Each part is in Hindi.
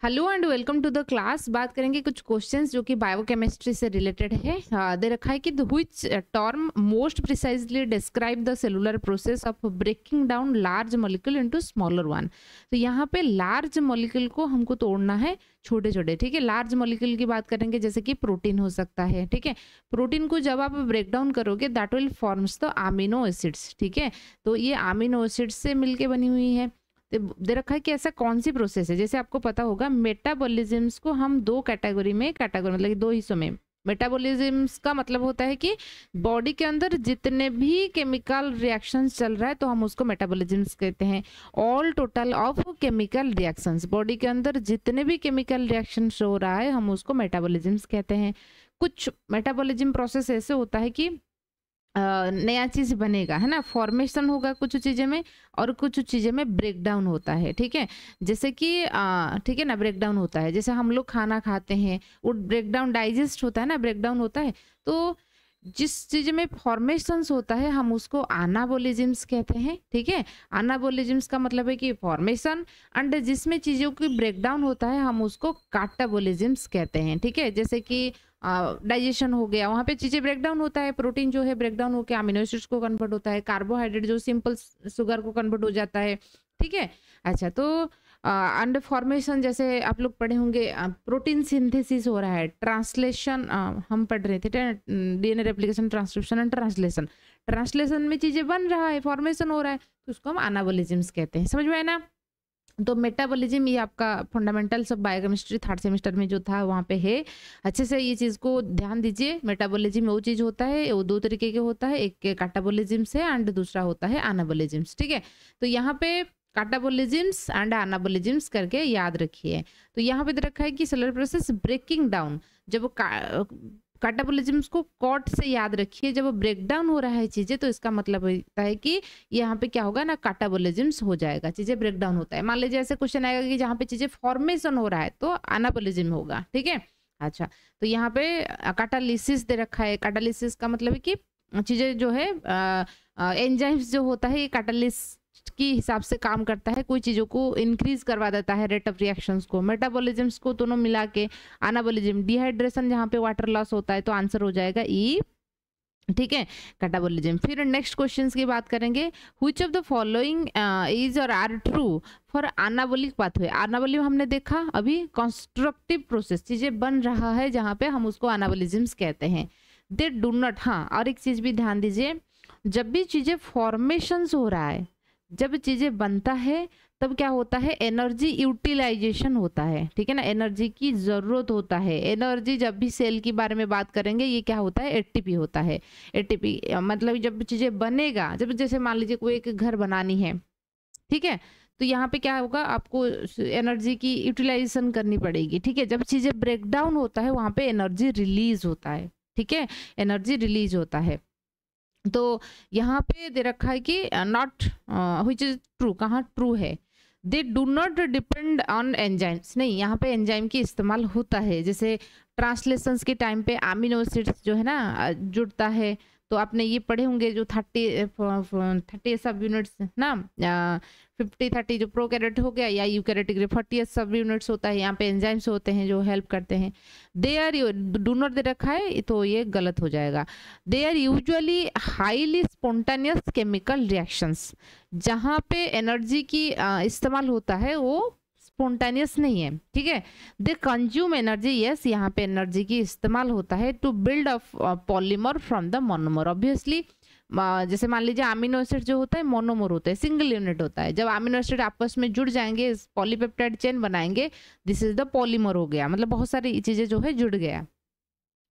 Hello and welcome to the class. बात करेंगे कुछ क्वेश्चंस जो कि बायोकेमिस्ट्री से रिलेटेड है। दे रखा है कि which term most precisely describe the cellular process of breaking down large molecule into smaller one. तो यहाँ पे लार्ज मॉलिक्यूल को हमको तोड़ना है छोटे छोटे, ठीक है। लार्ज मॉलिक्यूल की बात करेंगे जैसे कि प्रोटीन हो सकता है, ठीक है। प्रोटीन को जब आप ब्रेक डाउन करोगे that will forms the amino acids, ठीक है। तो ये अमीनो एसिड्स से मिलके बनी हुई है। दे रखा है कि ऐसा कौन सी प्रोसेस है, जैसे आपको पता होगा मेटाबॉलिज्म्स को हम दो कैटेगरी मतलब कि दो हिस्सों में। मेटाबॉलिज्म्स का मतलब होता है कि बॉडी के अंदर जितने भी केमिकल रिएक्शंस चल रहा है तो हम उसको मेटाबॉलिज्म्स कहते हैं। All total of chemical reactions, body के अंदर जितने भी केमिकल रिएक्शंस हो रहा है हम उसको मेटाबॉलिज्म्स कहते हैं। कुछ मेटाबॉलिज्म प्रोसेस ऐसे होता है कि नया चीज बनेगा, है ना, फॉर्मेशन होगा कुछ चीजें में और कुछ चीजें में ब्रेक डाउन होता है, ठीक है। जैसे कि ठीक है ना, ब्रेक डाउन होता है, जैसे हम लोग खाना खाते हैं वो ब्रेक डाउन डाइजेस्ट होता है ना, ब्रेक डाउन होता है। तो जिस चीज में फॉर्मेशंस होता है हम उसको अनाबोलिज्म्स कहते हैं, ठीक है। अनाबोलिज्म्स का मतलब है कि फॉर्मेशन, एंड जिसमें चीजों की ब्रेक डाउन होता है हम उसको काटाबोलिज्म्स कहते हैं, ठीक है। जैसे कि डाइजेशन हो गया, वहां पे चीजें ब्रेक डाउन होता है, प्रोटीन जो है ब्रेक डाउन होकर अमीनो एसिड्स को कन्वर्ट होता है, कार्बोहाइड्रेट जो सिंपल शुगर को कन्वर्ट हो जाता है, ठीक है। अच्छा, तो अंड फॉर्मेशन जैसे आप लोग पढ़े होंगे, प्रोटीन सिंथेसिस हो रहा है, ट्रांसलेशन हम पढ़ रहे थे, DNA replication, transcription and translation. Translation में चीजें बन रहा है, फॉर्मेशन हो रहा है, तो उसको हम अनाबोलिज्म्स कहते हैं। समझ में आया ना। तो मेटाबॉलिज्म ये आपका fundamentals of biochemistry third semester में जो था वहाँ पे है। अच्छे से ये चीज़ को ध्यान दीजिए। मेटाबॉलिज्म वो चीज़ होता है, वो दो तरीके के होता है, एक काटाबॉलिज्म्स है एंड दूसरा होता है अनाबॉलिज्म्स, ठीक है। तो यहाँ पे काटाबॉलिज्म्स एंड अनाबॉलिज्म्स करके याद रखिए। तो यहाँ पे दे रखा है कि सेलुलर प्रोसेस ब्रेकिंग डाउन, जब काटाबॉलिज्म्स को कॉट से याद रखिए, जब ब्रेक डाउन हो रहा है चीजें तो इसका मतलब होता है कि यहाँ पे क्या होगा ना, काटाबॉलिज्म्स हो जाएगा, चीजें ब्रेक डाउन होता है। मान लीजिए ऐसे क्वेश्चन आएगा कि जहाँ पे चीजें फॉर्मेशन हो रहा है तो अनाबॉलिज्म होगा, ठीक है। अच्छा, तो यहाँ पे काटालिसिस दे रखा है। काटालिसिस का मतलब है कि चीजें जो है एंजाइम्स जो होता है ये काटालिस की हिसाब से काम करता है, कोई चीजों को इंक्रीज करवा देता है, रेट ऑफ रिएक्शंस को। मेटाबॉलिज्म्स को दोनों मिला के अनाबॉलिज्म, डिहाइड्रेशन जहाँ पे वाटर लॉस होता है तो आंसर हो जाएगा ई, ठीक है, काटाबॉलिज्म। फिर नेक्स्ट क्वेश्चंस की बात करेंगे, which of the following is और आर ट्रू फॉर अनाबॉलिक पाथवे। अनाबॉलिक हमने देखा अभी, कंस्ट्रक्टिव प्रोसेस, चीजें बन रहा है जहाँ पे हम उसको अनाबॉलिज्म्स कहते हैं। दे डू नॉट, हाँ और एक चीज भी ध्यान दीजिए, जब भी चीजें फॉर्मेशंस हो रहा है, जब चीजें बनता है तब क्या होता है, एनर्जी यूटिलाइजेशन होता है, ठीक है ना, एनर्जी की जरूरत होता है। एनर्जी जब भी सेल के बारे में बात करेंगे ये क्या होता है, एटीपी होता है। एटीपी मतलब जब चीजें बनेगा, जब जैसे मान लीजिए कोई एक घर बनानी है, ठीक है, तो यहाँ पे क्या होगा, आपको एनर्जी की यूटिलाइजेशन करनी पड़ेगी, ठीक है। जब चीजें ब्रेक डाउन होता है वहां पे एनर्जी रिलीज होता है, ठीक है, एनर्जी रिलीज होता है। तो यहाँ पे दे रखा है कि नॉट व्हिच इज ट्रू, कहाँ ट्रू है। They do not depend on enzymes, नहीं, यहाँ पे एंजाइम की इस्तेमाल होता है। जैसे ट्रांसलेशंस के टाइम पे अमीनो एसिड्स जो है ना जुड़ता है, तो आपने ये पढ़े होंगे जो 30 सब यूनिट्स ना, 50-30 जो प्रोकैरियोट हो गया या यूकैरियोटिक 40 सब यूनिट्स होता है, यहाँ पे एंजाइम्स होते हैं जो हेल्प करते हैं। दे आर, डू नॉट दे रखा है तो ये गलत हो जाएगा। They are usually highly spontaneous chemical reactions, जहाँ पे एनर्जी की इस्तेमाल होता है वो स्पॉन्टेनियस नहीं है, ठीक है। दे कंज्यूम एनर्जी, यस, यहाँ पे एनर्जी की इस्तेमाल होता है to build a polymer from the monomer. Obviously जैसे मान लीजिए अमीनो एसिड जो होता है मोनोमर होता है, सिंगल यूनिट होता है। जब अमीनो एसिड आपस में जुड़ जाएंगे, पॉलीपेप्टाइड चेन बनाएंगे, दिस इज द पॉलीमर हो गया, मतलब बहुत सारी चीजें जो है जुड़ गया।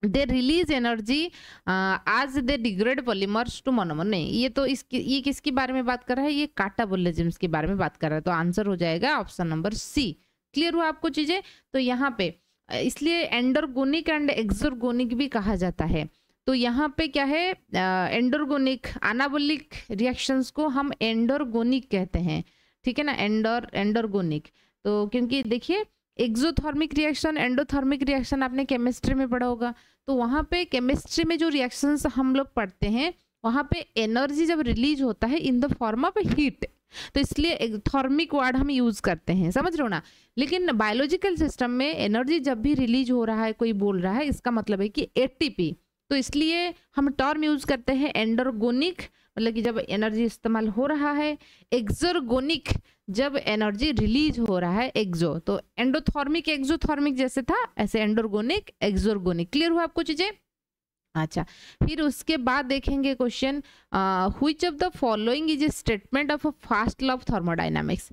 दे रिलीज एनर्जी आज दे डिग्रेड पॉलीमर्स टू मोनोमर, नहीं, ये तो ये किसके बारे में बात कर रहा है, ये काटाबॉलिज्म्स के बारे में बात कर रहा है, तो आंसर हो जाएगा ऑप्शन नंबर सी। क्लियर हुआ आपको चीजें। तो यहाँ पे इसलिए एंडोर्गोनिक एंड एक्सोर्गोनिक भी कहा जाता है। तो यहाँ पे क्या है, एंडोर्गोनिक अनाबॉलिक रिएक्शंस को हम एंडोर्गोनिक कहते हैं, ठीक है ना, एंडोर्गोनिक। तो क्योंकि देखिए एक्सोथर्मिक रिएक्शन, एंडोथर्मिक रिएक्शन आपने केमिस्ट्री में पढ़ा होगा, तो वहाँ पे केमिस्ट्री में जो रिएक्शंस हम लोग पढ़ते हैं वहाँ पे एनर्जी जब रिलीज होता है in the form of heat, तो इसलिए थर्मिक वर्ड हम यूज करते हैं, समझ रहे हो ना। लेकिन बायोलॉजिकल सिस्टम में एनर्जी जब भी रिलीज हो रहा है, कोई बोल रहा है, इसका मतलब है कि एटीपी, तो इसलिए हम टर्म यूज करते हैं एंडोर्गोनिक, मतलब कि जब एनर्जी इस्तेमाल हो रहा है, एक्सोर्गोनिक जब एनर्जी रिलीज हो रहा है, एक्सो, तो एंडोथर्मिक एक्सोथर्मिक जैसे था ऐसे एंडोर्गोनिक एक्सोर्गोनिक। क्लियर हुआ आपको चीजें? अच्छा, फिर उसके बाद देखेंगे question, which of the following is a statement of a first law of thermodynamics.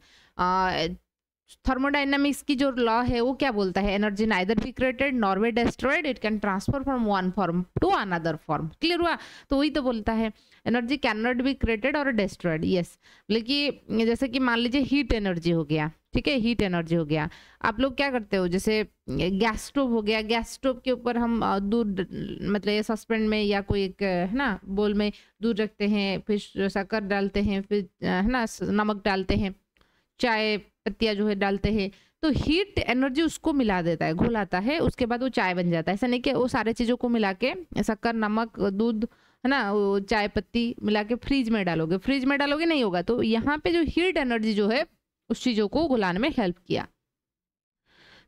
Thermodynamics की जो लॉ है वो क्या बोलता है, energy neither be created nor be destroyed, it can transfer from one form to another form. Clear हुआ? तो वही तो बोलता है energy can not be created और डिस्ट्रॉयड। यस, लेकिन जैसे कि मान लीजिए हीट एनर्जी हो गया, ठीक है, हीट एनर्जी हो गया, आप लोग क्या करते हो, जैसे गैस स्टोव हो गया, गैस स्टोव के ऊपर हम दूध, मतलब ये सस्पेंड में या कोई एक है ना बोल में दूध रखते हैं, फिर शक्कर डालते हैं, फिर है ना नमक डालते हैं, चाय पत्तियां जो है डालते हैं, तो हीट एनर्जी उसको मिला देता है, घुलाता है, उसके बाद वो चाय बन जाता है। ऐसा नहीं कि वो सारे चीज़ों को मिला के शक्कर नमक दूध है ना वो चाय पत्ती मिला के फ्रिज में डालोगे, फ्रिज में डालोगे नहीं होगा। तो यहाँ पे जो हीट एनर्जी जो है उस चीज़ों को घुलाने में हेल्प किया।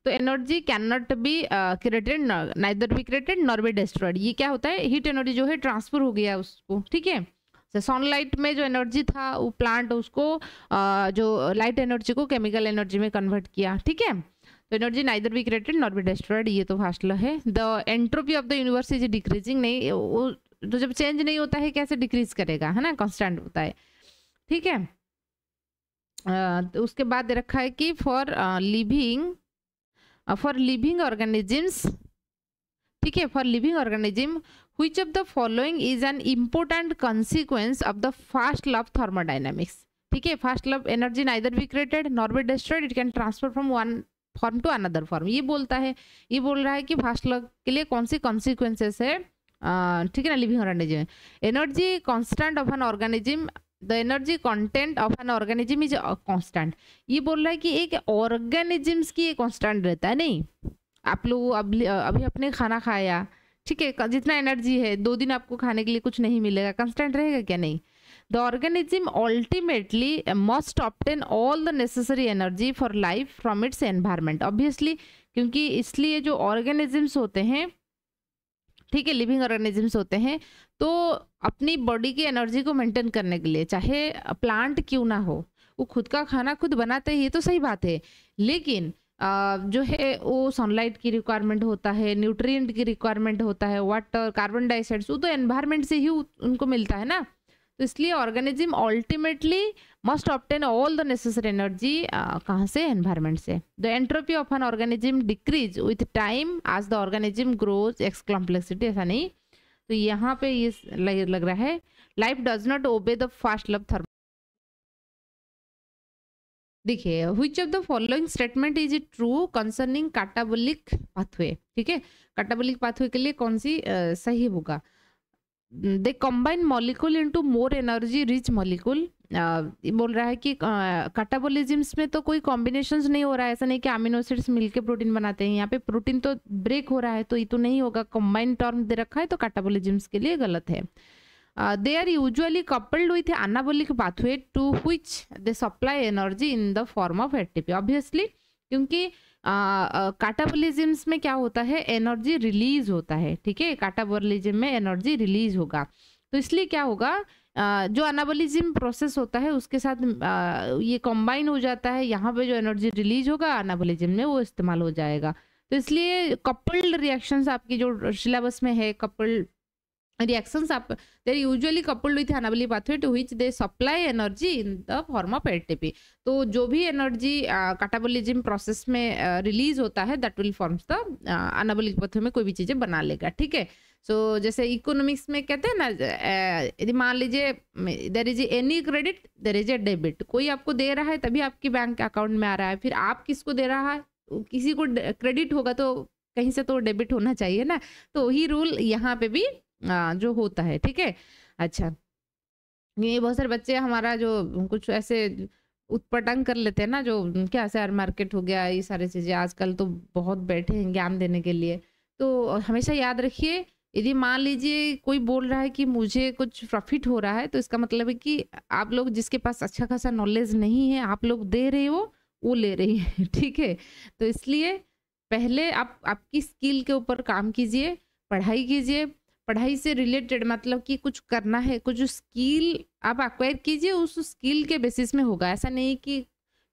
तो energy can not be created, neither be created nor be destroyed. ये क्या होता है, हीट एनर्जी जो है ट्रांसफर हो गया उसको, ठीक है। सनलाइट में जो एनर्जी था वो प्लांट उसको जो लाइट एनर्जी को केमिकल एनर्जी में कन्वर्ट किया, ठीक है। तो energy neither be created nor be destroyed, ये तो फास्ट लॉ है। The entropy of the universe is decreasing, नहीं वो तो जब चेंज नहीं होता है कैसे डिक्रीज करेगा, है ना, कांस्टेंट होता है, ठीक है। तो उसके बाद दे रखा है कि फॉर लिविंग ऑर्गेनिजम्स, ठीक है, for living organism which of the following is an important consequence of the first law of thermodynamics, ठीक है। First law energy neither be created nor be destroyed, it can transfer from one form to another form. ये बोलता है, ये बोल रहा है कि फर्स्ट लॉ के लिए कौन सी कॉन्सिक्वेंसेस है, ठीक है ना, living organism. Energy constant of an organism, the energy content of an organism is constant. ये बोल रहा है कि एक ऑर्गेनिजम्स की कांस्टेंट रहता है, नहीं आप लोग अभी अपने खाना खाया, ठीक है, जितना एनर्जी है 2 दिन आपको खाने के लिए कुछ नहीं मिलेगा, कांस्टेंट रहेगा क्या? नहीं। The organism ultimately must obtain all the necessary energy for life from its environment, obviously, क्योंकि इसलिए जो ऑर्गेनिजम्स होते हैं, ठीक है, लिविंग ऑर्गेनिजम्स होते हैं, तो अपनी बॉडी की एनर्जी को मेंटेन करने के लिए, चाहे प्लांट क्यों ना हो, वो खुद का खाना खुद बनाते हैं, ये तो सही बात है, लेकिन जो है वो सनलाइट की रिक्वायरमेंट होता है, न्यूट्रिएंट की रिक्वायरमेंट होता है, वाटर, कार्बन डाइऑक्साइड, वो तो एनवायरनमेंट से ही उनको मिलता है ना। तो इसलिए organism ultimately must obtain all the necessary energy कहाँ से? एनवायरनमेंट से। The entropy of an organism decrease with time as the organism grows ex complexity, ऐसा नहीं। तो यहाँ पे ये लग रहा है life does not obey the first law of thermo. देखिए, which of the following statement is true concerning catabolic pathway, ठीक है, कैटाबोलिक पाथवे के लिए कौन सी सही होगा? They combine molecule into more energy rich molecule, बोल रहा है कि कैटाबोलिज्म्स में तो कोई कॉम्बिनेशंस नहीं हो रहा है, ऐसा नहीं कि अमीनो एसिड्स मिलके प्रोटीन बनाते हैं, यहाँ पे प्रोटीन तो ब्रेक हो रहा है, तो ये तो नहीं होगा, कंबाइन टर्म दे रखा है, तो कैटाबोलिज्म्स के लिए गलत है। They are usually coupled with anabolic pathway to which they supply energy in the form of ATP, obviously, क्योंकि कैटाबोलिज्म्स में क्या होता है, एनर्जी रिलीज होता है, ठीक है, कैटाबोलिज्म में एनर्जी रिलीज होगा, तो इसलिए क्या होगा, जो अनाबोलिज्म प्रोसेस होता है उसके साथ ये कंबाइन हो जाता है, यहाँ पे जो एनर्जी रिलीज होगा अनाबोलिज्म में वो इस्तेमाल हो जाएगा। तो इसलिए कपल्ड रिएक्शंस आपकी जो सिलेबस में है, coupled reactions up they are usually coupled with anabolic pathway to which they supply energy in the form of ATP। तो जो भी एनर्जी कैटाबोलिज्म प्रोसेस में रिलीज होता है that will forms the anabolic pathway में कोई भी चीजें बना लेगा, ठीक है। सो जैसे इकोनॉमिक्स में कहते हैं ना, यदि मान लीजिए there is any credit there is a debit, कोई आपको दे रहा है तभी आपके बैंक अकाउंट में आ रहा है, फिर आप किसको दे रहा है, किसी को क्रेडिट होगा तो कहीं से तो डेबिट होना चाहिए ना, तो वही रूल यहाँ पे भी जो होता है, ठीक है। अच्छा, ये बहुत सारे बच्चे हमारा जो कुछ ऐसे उत्पटांग कर लेते हैं ना, जो क्या शेयर मार्केट हो गया, ये सारी चीज़ें आजकल तो बहुत बैठे हैं ज्ञान देने के लिए, तो हमेशा याद रखिए यदि मान लीजिए कोई बोल रहा है कि मुझे कुछ प्रॉफिट हो रहा है, तो इसका मतलब है कि आप लोग जिसके पास अच्छा खासा नॉलेज नहीं है, आप लोग दे रहे हो, वो ले रही है। ठीक है, तो इसलिए पहले आप आपकी स्किल के ऊपर काम कीजिए, पढ़ाई कीजिए। पढ़ाई से रिलेटेड मतलब कि कुछ करना है, कुछ स्किल आप एक्वायर कीजिए, उस स्किल के बेसिस में होगा। ऐसा नहीं कि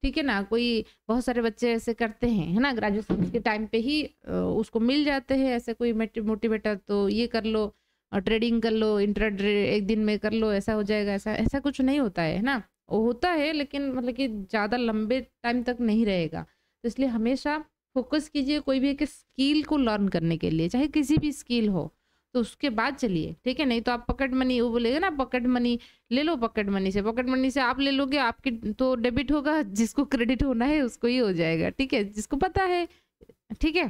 ठीक है ना, कोई बहुत सारे बच्चे ऐसे करते हैं, है ना, ग्रेजुएशन के टाइम पे ही उसको मिल जाते हैं ऐसे कोई मोटिवेटर, तो ये कर लो, ट्रेडिंग कर लो, इंट्राडे एक दिन में कर लो, ऐसा हो जाएगा। ऐसा ऐसा कुछ नहीं होता है ना, वो होता है लेकिन मतलब कि ज़्यादा लंबे टाइम तक नहीं रहेगा। तो इसलिए हमेशा फोकस कीजिए कोई भी एक स्किल को लर्न करने के लिए, चाहे किसी भी स्किल हो, तो उसके बाद चलिए। ठीक है, नहीं तो आप पॉकेट मनी, वो बोलेगा ना पॉकेट मनी ले लो, पॉकेट मनी से आप ले लोगे, आपकी तो डेबिट होगा, जिसको क्रेडिट होना है उसको ही हो जाएगा। ठीक है, जिसको पता है। ठीक है,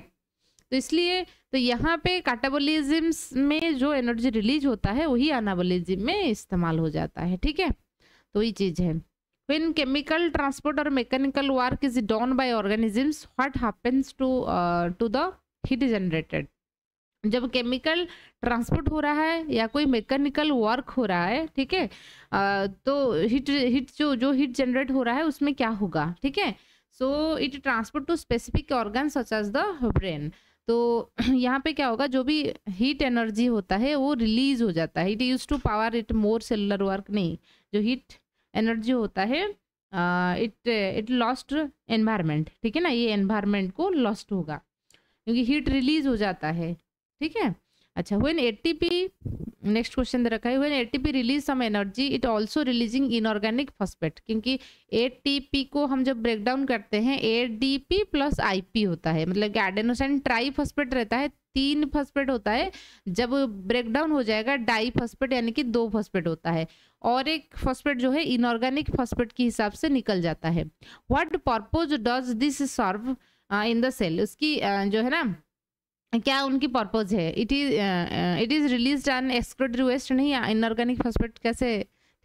तो इसलिए तो यहाँ पे कैटाबोलिज्म में जो एनर्जी रिलीज होता है वही एनाबोलिज्म में इस्तेमाल हो जाता है। ठीक है, तो ये चीज है। When chemical transport or mechanical work is done by organisms, what happens to the heat generated? जब केमिकल ट्रांसपोर्ट हो रहा है या कोई मैकेनिकल वर्क हो रहा है, ठीक है, तो हीट जो हीट जनरेट हो रहा है उसमें क्या होगा? ठीक है, so it transport to specific organ such as the brain. तो यहाँ पे क्या होगा, जो भी हीट एनर्जी होता है वो रिलीज हो जाता है। It use to power it more cellular work, नहीं, जो हीट एनर्जी होता है इट लॉस्ट एनवायरमेंट। ठीक है ना, ये एनवायरमेंट को लॉस्ट होगा क्योंकि हीट रिलीज हो जाता है। ठीक है, अच्छा, व्हेन एटीपी, नेक्स्ट क्वेश्चन दे रखा है, when ATP release some energy it also releasing inorganic phosphate, क्योंकि एटीपी को हम जब ब्रेक डाउन करते हैं एडीपी प्लस आईपी होता है, मतलब कि एडेनोसिन ट्राइफॉस्फेट रहता है, 3 फॉस्फेट होता है। जब ब्रेक डाउन हो जाएगा डाइफॉस्फेट यानी कि 2 फॉस्फेट होता है, और एक फॉस्फेट जो है इनऑर्गेनिक फॉस्फेट के हिसाब से निकल जाता है। What purpose does this serve in the cell, उसकी जो है ना क्या उनकी पर्पज है? It is released on excretory waste, नहीं, इनऑर्गेनिक फॉस्फेट कैसे?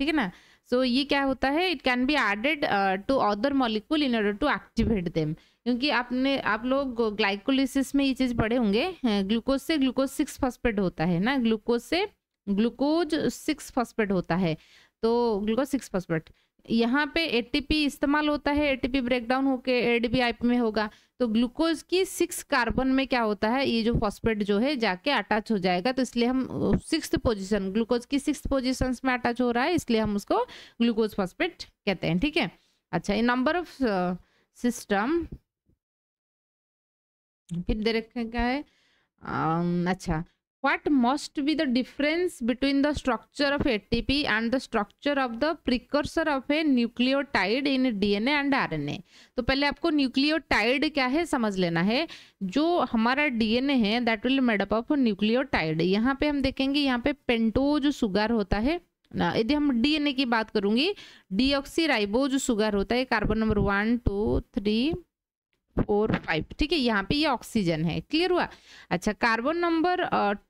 ठीक है ना, सो ये क्या होता है, it can be added to other molecule in order to activate them. क्योंकि आप लोग ग्लाइकोलिसिस में ये चीज पढ़े होंगे, ग्लूकोज से ग्लूकोज 6 फॉस्फेट होता है ना, ग्लूकोज से ग्लूकोज 6 फॉस्फेट होता है, तो ग्लूकोज 6 फॉस्फेट यहाँ पे एटीपी इस्तेमाल होता है, एटीपी ब्रेक डाउन होके एडीपी आईपी में होगा, तो ग्लूकोज की 6 कार्बन में क्या होता है, ये जो फॉस्फेट जो है जाके अटैच हो जाएगा, तो इसलिए हम 6th पोजीशन, ग्लूकोज की 6th पोजीशन में अटैच हो रहा है, इसलिए हम उसको ग्लूकोज फॉस्फेट कहते हैं। ठीक है, अच्छा, इन नंबर ऑफ सिस्टम फिर दे रखा है, अच्छा, what must be the difference between the structure of ATP and the structure of the precursor of a nucleotide in DNA and RNA? तो पहले आपको न्यूक्लियोटाइड क्या है समझ लेना है। जो हमारा डीएनए है that will made up of nucleotide. यहाँ पे हम देखेंगे, यहाँ पे पेंटोज सुगर होता है ना, यदि हम डीएनए की बात करूंगी, डीऑक्सी राइबोज सुगर होता है, कार्बन नंबर 1 2 3 4 5, ठीक है, यहाँ पे ये ऑक्सीजन है, क्लियर हुआ। अच्छा, कार्बन नंबर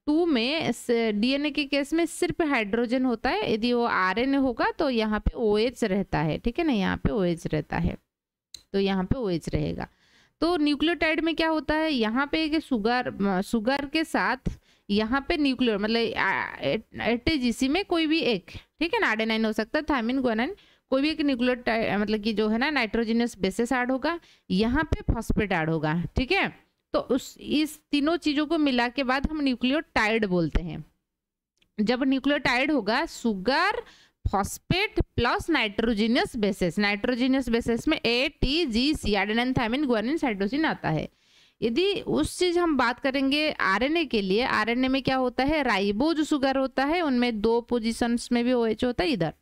2 में डीएनए के केस में सिर्फ हाइड्रोजन होता है, यदि वो आरएनए होगा तो यहाँ पे OH रहता है। ठीक है ना, यहाँ पे OH रहता है, तो यहाँ पे OH रहेगा। तो न्यूक्लियोटाइड में क्या होता है, यहाँ पे कि सुगर के साथ यहाँ पे न्यूक्लियो मतलब ATGC में कोई भी एक, ठीक है ना, एडेनाइन हो सकता है, थायमिन, गुआनिन, कोई भी एक न्यूक्लियोटाइड मतलब कि जो है ना नाइट्रोजनस बेसिस ऐड होगा, यहाँ पे फॉस्फेट ऐड होगा। ठीक है, तो इस तीनों चीजों को मिला के बाद हम न्यूक्लियोटाइड बोलते हैं। जब न्यूक्लियोटाइड होगा sugar phosphate plus nitrogenous bases में ATGC, adenine, thymine, guanine, cytosine आता है। यदि उस चीज हम बात करेंगे आरएनए के लिए, आरएनए में क्या होता है, राइबोज सुगर होता है, उनमें 2 पोजीशंस में भी OH होता है, इधर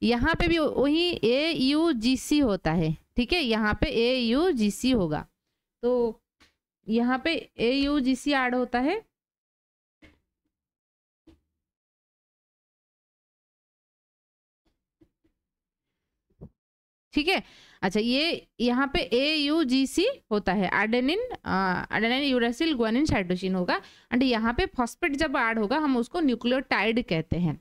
यहाँ पे भी वही AUGC होता है। ठीक है, यहाँ पे AUGC होगा, तो यहाँ पे AUGC ऐड होता है। ठीक है, अच्छा, ये यहाँ पे AUGC होता है, एडेनिन यूरासिल गुआनिन साइटोसिन होगा, एंड यहाँ पे फॉस्फेट जब ऐड होगा हम उसको न्यूक्लियोटाइड कहते हैं।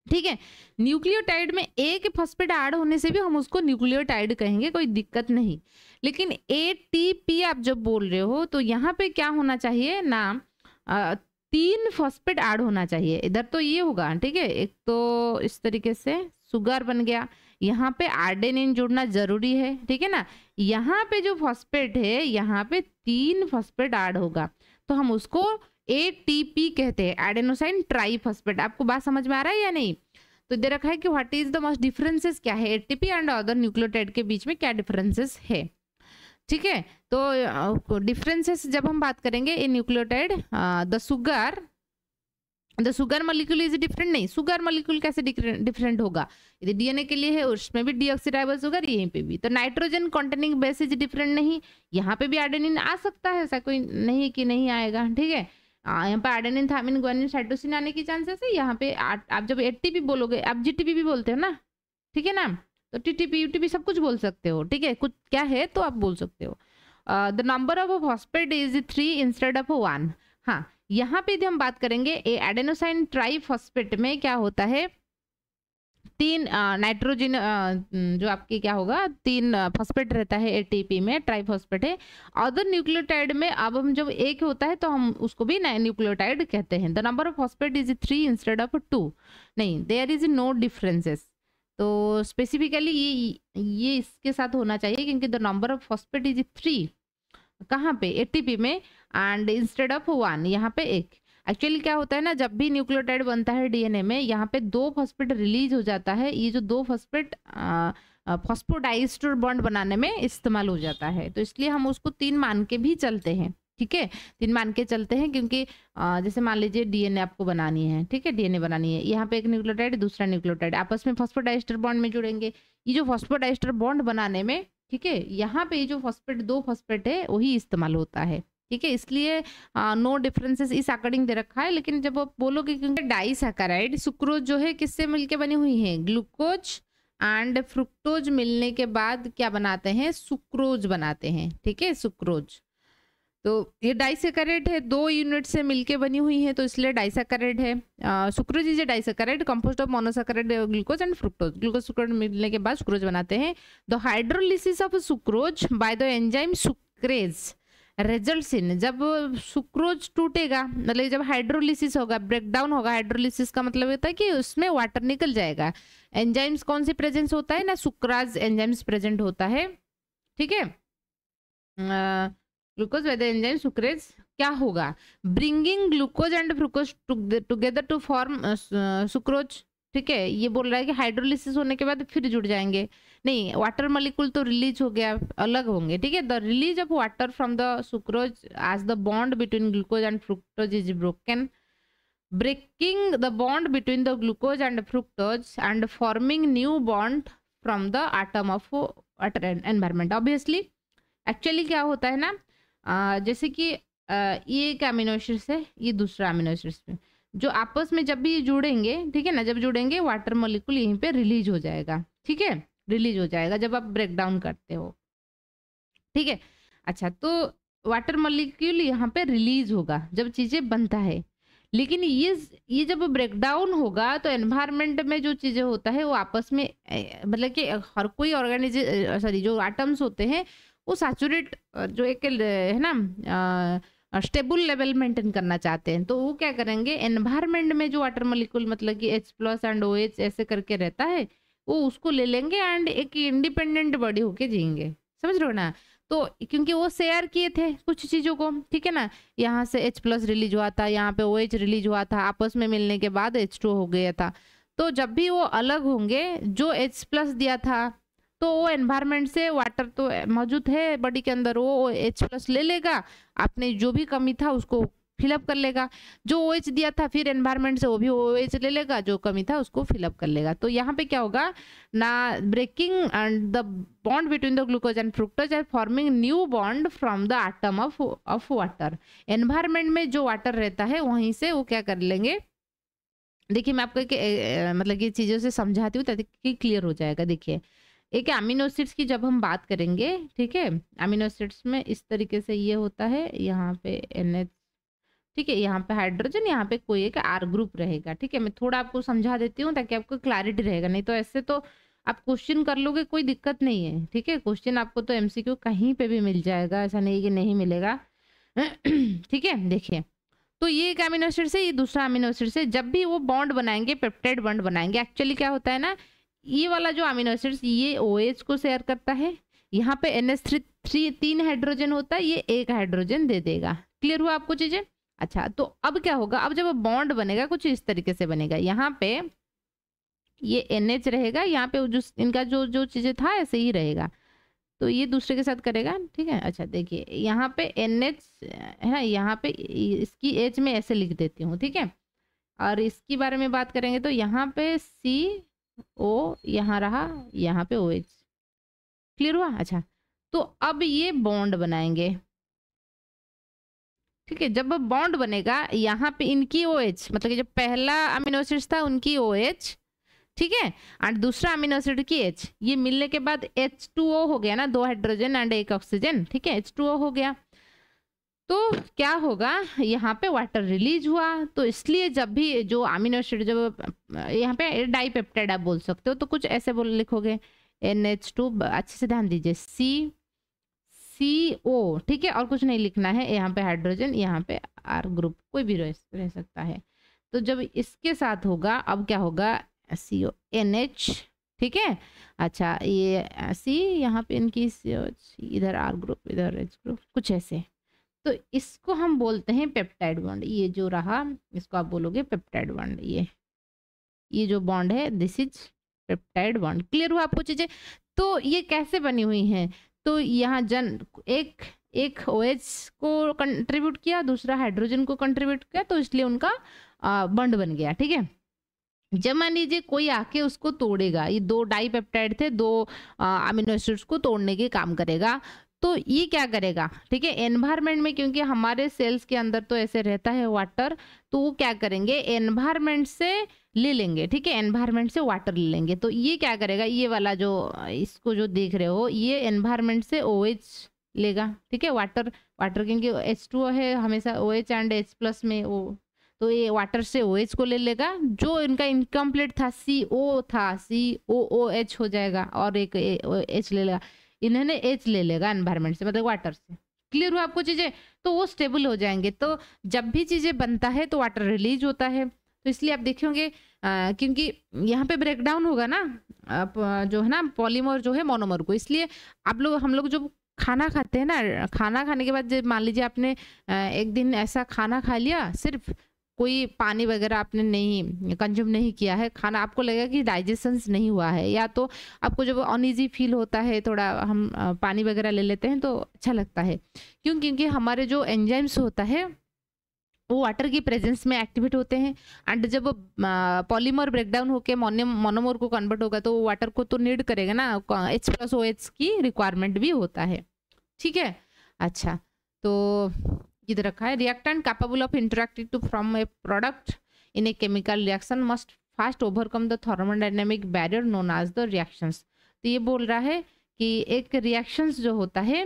ठीक है, न्यूक्लियोटाइड में एक फॉस्फेट ऐड होने से भी हम उसको न्यूक्लियोटाइड कहेंगे, कोई दिक्कत नहीं। लेकिन ATP आप जब बोल रहे हो तो यहाँ पे क्या होना चाहिए ना, 3 फॉस्फेट ऐड होना चाहिए। इधर तो ये होगा, ठीक है, एक तो इस तरीके से सुगर बन गया, यहाँ पे आर्डेनिन जोड़ना जरूरी है, ठीक है ना। यहाँ पे जो फॉस्फेट है, यहाँ पे 3 फॉस्फेट ऐड होगा, तो हम उसको ATP कहते हैं, एडेनोसाइन ट्राइफॉस्फेट। आपको बात समझ में आ रहा है या नहीं? तो दे रखा है कि what is the most differences, क्या है ATP एंड अदर न्यूक्लियोटाइड के बीच में क्या डिफरेंसेस है, ठीक है। तो डिफरेंसेस जब हम बात करेंगे इन nucleotide, the sugar molecule is different, नहीं, सुगर मॉलिक्यूल कैसे डिफरेंट होगा? यदि डीएनए के लिए है उसमें भी डीऑक्सीराइबोज सुगर, यहीं पे भी। तो nitrogen containing base is different, नहीं, यहाँ पे भी आर्डेनिन आ सकता है, ऐसा कोई नहीं कि नहीं आएगा, ठीक है। यहाँ पे आर्डेनिन, थायमिन, ग्वानिन, साइटोसिन आने की चांसेस है। यहाँ पे आप जब एटीपी बोलोगे, आप जीटीपी भी बोलते हो ना, ठीक है ना, तो टीटीपी यूटीपी सब कुछ बोल सकते हो, ठीक है, कुछ क्या है तो आप बोल सकते हो। The number of phosphate is 3 instead of 1। हाँ, यहाँ पे यदि हम बात करेंगे एडेनोसाइन ट्राइफॉस्फेट में क्या होता है, 3 नाइट्रोजन, जो आपके क्या होगा, 3 फॉस्फेट रहता है एटीपी में, ट्राइफॉस्फेट है। अदर न्यूक्लियोटाइड में अब हम जब एक होता है तो हम उसको भी न्यूक्लियोटाइड कहते हैं। The number of phosphate is 3 instead of 2, नहीं, देयर इज नो डिफरेंसेस। तो स्पेसिफिकली ये इसके साथ होना चाहिए, क्योंकि the number of phosphate is 3 कहाँ पे, एटीपी में, एंड इंस्टेड ऑफ 1 यहाँ पे 1। एक्चुअली क्या होता है ना, जब भी न्यूक्लियोटाइड बनता है डीएनए में, यहाँ पे 2 फॉस्फेट रिलीज हो जाता है। ये जो 2 फॉस्फेट फॉस्फोडाइस्टर बॉन्ड बनाने में इस्तेमाल हो जाता है, तो इसलिए हम उसको 3 मान के भी चलते हैं, ठीक है, 3 मान के चलते हैं, क्योंकि जैसे मान लीजिए डीएनए आपको बनानी है, ठीक है, डीएनए बनानी है, यहाँ पे एक न्यूक्लियोटाइड दूसरा न्यूक्लियोटाइड आपस में फॉस्फोडाइस्टर बॉन्ड में जुड़ेंगे। ये जो फॉस्फोडाइस्टर बॉन्ड बनाने में, ठीक है, यहाँ पे जो फॉस्फेट 2 फॉस्फेट है वही इस्तेमाल होता है, ठीक है, इसलिए नो डिफरेंसेस इस अकॉर्डिंग दे रखा है। लेकिन जब आप बोलोगे, क्योंकि डाइसैकेराइड सुक्रोज जो है किससे मिलके बनी हुई है, ग्लूकोज एंड फ्रुक्टोज मिलने के बाद क्या बनाते हैं, सुक्रोज बनाते हैं, ठीक है, सुक्रोज। तो ये डाइसैकेराइड है, 2 यूनिट से मिलके बनी हुई है, तो इसलिए डाइसैकेराइड है। Sucrose is a disaccharide composed of monosaccharide glucose and fructose. Glucose sucrose मिलने के बाद सुक्रोज बनाते हैं। The hydrolysis of sucrose bye the enzyme sucrase results in, जब सुक्रोज टूटेगा, मतलब जब हाइड्रोलिसिस होगा, ब्रेकडाउन होगा, हाइड्रोलिसिस का मतलब होता है कि उसमें वाटर निकल जाएगा। एंजाइम्स कौन से प्रेजेंस होता है ना, सुक्राज एंजाइम्स प्रेजेंट होता है, ठीक है। Glucose by the enzyme sucrase क्या होगा, bringing glucose and fructose together to form sucrose, ठीक है। ये बोल रहा है कि हाइड्रोलिसिस होने के बाद फिर जुड़ जाएंगे, नहीं, वाटर मॉलिक्यूल तो रिलीज हो गया, अलग होंगे, ठीक है। The release of water from the sucrose as the bond between glucose and fructose is broken, breaking the bond between the glucose and fructose and forming new bond from the atom of water environment. Obviously actually क्या होता है ना, जैसे कि ये एक अमीनो एसिड्स है, ये दूसरा अमीनो एसिड्स है, जो आपस में जब भी जुड़ेंगे, ठीक है ना, जब जुड़ेंगे वाटर मॉलिक्यूल यहीं पे रिलीज हो जाएगा, ठीक है, रिलीज हो जाएगा जब आप ब्रेक डाउन करते हो, ठीक है। अच्छा, तो वाटर मॉलिक्यूल यहाँ पे रिलीज होगा जब चीजें बनता है, लेकिन ये जब ब्रेक डाउन होगा तो एनवायरनमेंट में जो चीजें होता है वो आपस में मतलब कि हर कोई ऑर्गेनाइज सॉरी जो एटम्स होते हैं वो सैचुरेट जो एक है ना स्टेबल लेवल मेंटेन करना चाहते हैं, तो वो क्या करेंगे, एनवायरनमेंट में जो वाटर मॉलिक्यूल मतलब कि H+ एंड OH ऐसे करके रहता है, वो उसको ले लेंगे एंड एक इंडिपेंडेंट बॉडी होके जिएंगे, समझ रहे हो ना। तो क्योंकि वो शेयर किए थे कुछ चीज़ों को, ठीक है ना, यहाँ से H+ रिलीज हुआ था, यहाँ पे OH रिलीज हुआ था, आपस में मिलने के बाद H2 हो गया था। तो जब भी वो अलग होंगे, जो H+ दिया था तो वो एनवायरनमेंट से वाटर तो मौजूद है बॉडी के अंदर, वो H+ ले लेगा, आपने जो भी कमी था उसको फिलअप कर लेगा, जो OH दिया था फिर एनवायरनमेंट से वो भी OH ले लेगा, जो कमी था उसको फिलअप कर लेगा। तो यहाँ पे क्या होगा ना, breaking and the bond between the glucose and fructose and forming new bond from the atom of water. Environment में जो वाटर रहता है वहीं से वो क्या कर लेंगे, देखिए मैं आपको मतलब ये चीज़ों से समझाती हूँ ताकि क्लियर हो जाएगा। देखिए एक अमीनो एसिड्स की जब हम बात करेंगे, ठीक है, अमीनो एसिड्स में इस तरीके से ये होता है, यहाँ पे NH, ठीक है, यहाँ पे हाइड्रोजन, यहाँ पे कोई एक R ग्रुप रहेगा, ठीक है। मैं थोड़ा आपको समझा देती हूँ ताकि आपको क्लैरिटी रहेगा, नहीं तो ऐसे तो आप क्वेश्चन कर लोगे कोई दिक्कत नहीं है, ठीक है। क्वेश्चन आपको तो MCQ कहीं पे भी मिल जाएगा, ऐसा नहीं कि नहीं मिलेगा ठीक है। देखिए तो ये एक अमीनो एसिड से, ये दूसरा अमीनो एसिड से जब भी वो बॉन्ड बनाएंगे, पेप्टाइड बॉन्ड बनाएंगे, एक्चुअली क्या होता है ना, ये वाला जो अमीनो एसिड ये OH को शेयर करता है, यहाँ पे NH3 3 हाइड्रोजन होता है, ये एक हाइड्रोजन दे देगा। क्लियर हुआ आपको चीजें? अच्छा, तो अब क्या होगा, अब जब बॉन्ड बनेगा कुछ इस तरीके से बनेगा, यहाँ पे ये NH रहेगा, यहाँ पे जो इनका जो जो चीजें था ऐसे ही रहेगा, तो ये दूसरे के साथ करेगा, ठीक है। अच्छा देखिए यहाँ पे NH है ना, यहाँ पे इसकी H में ऐसे लिख देती हूँ, ठीक है। और इसकी बारे में बात करेंगे तो यहाँ पे CO यहाँ रहा, यहाँ पे OH। क्लियर हुआ? अच्छा, तो अब ये बॉन्ड बनाएंगे, ठीक है। जब बॉन्ड बनेगा यहाँ पे इनकी OH, मतलब कि जो पहला अमीनो एसिड था उनकी OH, ठीक है, और दूसरा अमीनो एसिड की H, ये मिलने के बाद H2O हो गया ना, 2 हाइड्रोजन एंड 1 ऑक्सीजन, ठीक है, H2O हो गया। तो क्या होगा, यहाँ पे वाटर रिलीज हुआ, तो इसलिए जब भी जो अमीनो एसिड, जब यहाँ पे डाइपेप्टाइड आप बोल सकते हो, तो कुछ ऐसे बोल लिखोगे NH2, अच्छे से ध्यान दीजिए, CO, ठीक है, और कुछ नहीं लिखना है, यहाँ पे हाइड्रोजन, यहाँ पे R ग्रुप, कोई भी रह सकता है। तो जब इसके साथ होगा, अब क्या होगा, CONH, ठीक है। अच्छा, ये C, यहाँ पे इनकी COH, इधर R ग्रुप, इधर H ग्रुप, कुछ ऐसे, तो इसको हम बोलते हैं पेप्टाइड बॉन्ड। ये जो रहा इसको आप बोलोगे पेप्टाइड बॉन्ड, ये जो बॉन्ड है this is peptide bond. Clear हुआ आपको चीजें? तो ये कैसे बनी हुई हैं, तो यहाँ एक OH को कंट्रीब्यूट किया, दूसरा हाइड्रोजन को कंट्रीब्यूट किया, तो इसलिए उनका बॉन्ड बन गया, ठीक है। जब मान लीजिए कोई आके उसको तोड़ेगा, ये 2 डाइपेप्टाइड थे, 2 अमीनो एसिड्स को तोड़ने के काम करेगा, तो ये क्या करेगा, ठीक है, एनवायरनमेंट में, क्योंकि हमारे सेल्स के अंदर तो ऐसे रहता है वाटर, तो वो क्या करेंगे, एनवायरनमेंट से ले लेंगे, ठीक है, एनवायरनमेंट से वाटर ले लेंगे। तो ये क्या करेगा, ये वाला जो इसको जो देख रहे हो, ये एनवायरनमेंट से OH लेगा, ठीक है, वाटर क्योंकि H2O है हमेशा OH एंड H+ में वो, तो ये वाटर से OH को ले लेगा, जो इनका इनकम्प्लीट था CO था, COOH हो जाएगा, और एक H ले लेगा, इन्होंने H ले लेगा एनवायरनमेंट से, मतलब वाटर से। क्लियर हुआ आपको चीजें? तो वो स्टेबल हो जाएंगे। तो जब भी चीजें बनता है तो वाटर रिलीज होता है, तो इसलिए आप देखेंगे क्योंकि यहाँ पे ब्रेक डाउन होगा ना, जो है ना पॉलीमर जो है मोनोमर को, इसलिए हम लोग जो खाना खाते हैं ना, खाना खाने के बाद मान लीजिए आपने एक दिन ऐसा खाना खा लिया, सिर्फ कोई पानी वगैरह आपने नहीं कंज्यूम नहीं किया है, खाना आपको लगेगा कि डाइजेशन नहीं हुआ है, या तो आपको जब अनईजी फील होता है, थोड़ा हम पानी वगैरह ले लेते हैं तो अच्छा लगता है। क्यों? क्योंकि हमारे जो एंजाइम्स होता है वो वाटर की प्रेजेंस में एक्टिवेट होते हैं, एंड जब पॉलीमर ब्रेकडाउन होकर मोनोमर को कन्वर्ट होगा तो वाटर को तो नीड करेगा ना, H+OH की रिक्वायरमेंट भी होता है, ठीक है। अच्छा, तो इधर रखा है, reactant capable of interacting to from a product in a chemical reaction must first overcome the thermodynamic barrier known as the reactions. तो ये बोल रहा है कि एक रिएक्शंस जो होता है